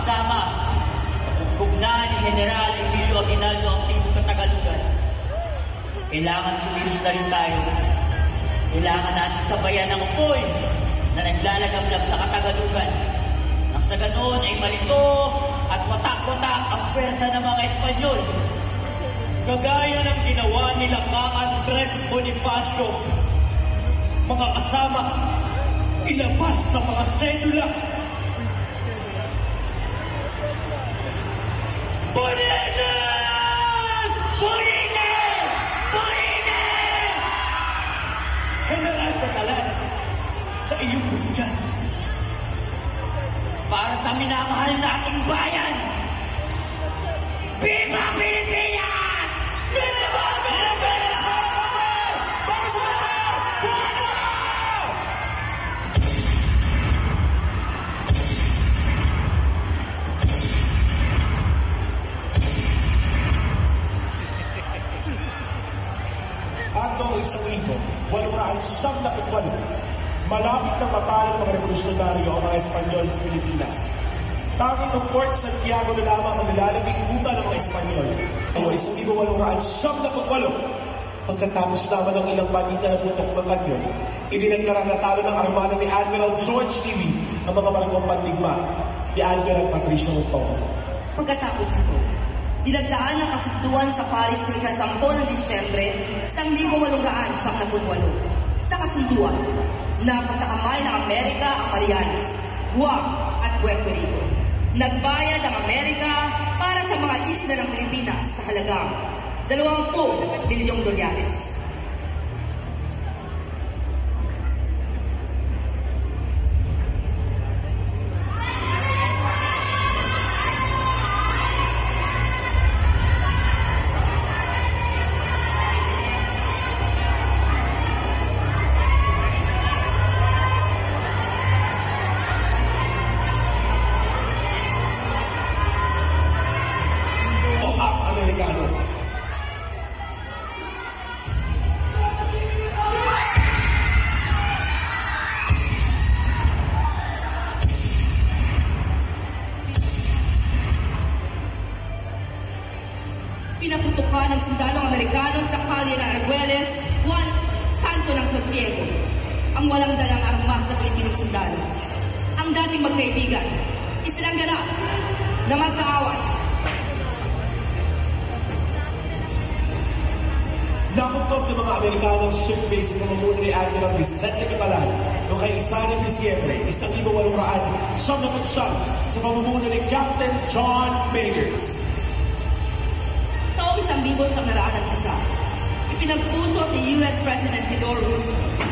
kasama pugna ni General Emilio Aguinaldo ang Timog Katagalugan. Kailangan kumilos na rin tayo. Kailangan natin sabayan ang upoy na naglalagablab sa Katagalugan. Nang sa ganoon ay malito at watak-watak ang pwersa ng mga Espanyol. Kagaya ng ginawa nila ka Andres Bonifacio, mga kasama, ilabas sa mga sedula. Purinan! Purinan! Purinan! General Catalan, sa iyong bundyan. Para sa minamahal nating bayan. Viva Pilipinas! Viva Pilipinas! Para sa atin! Buwana! Hanggang isang linggo, waluraan 78, malapit na matalo ng revolusyonaryo ang mga Espanyol sa Pilipinas. Tanging ng Port Santiago na lamang ang nilalabing kuta ng mga Espanyol. Ay 1,878. Pagkatapos naman ng ilang panita na putok ng kanyon, idinaglara na talo ng armada ni Admiral George Levy ang mga barangong pandigma ni Admiral Patricio Montoya. Pagkatapos nito, dinagdaan ng kasunduan sa Paris ng ika-10 ng Disyembre 1898. Sa kasunduan, napasakamay ng Amerika ang Marianas, Guam at Puerto Rico. Nagbayad ang Amerika para sa mga isla ng Pilipinas sa halagang $20 bilyong. Pinaputukan ng sundalong Amerikano sa kalye ng Arguelles, Juan, kanto ng Sosiego, ang walang dalang armas sa Pilipinong sundalo. Ang dating magkaibigan, isinangganap na magkaaway. Nakukob ng mga Amerikanong ship base na mamuno ni Admiral Vicente Catalan noong kay 1 ng Disyembre, 1879 sa pamumuno ni Captain John Mayers. Taong 1901, ipinagpunto si U.S. President Theodore Roosevelt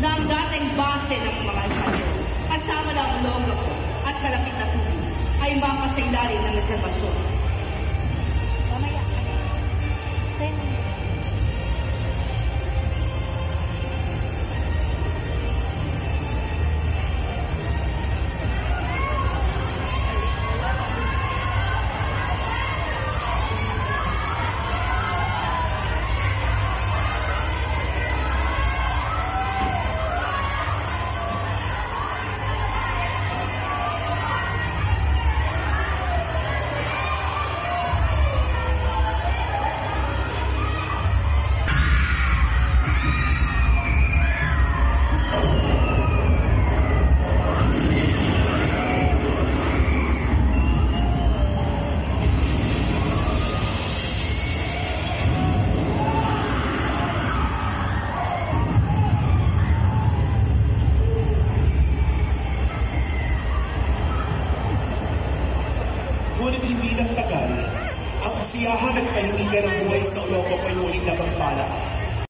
na ang dating base ng mga Espanyol, kasama ng Olongapo at kalapit na tubig, ay mapasailalim ng reservasyon. Ngunit hindi nagtagal, ang kasiyahan at kahimikan ng buhay sa Olongapo ay muling nagpapala.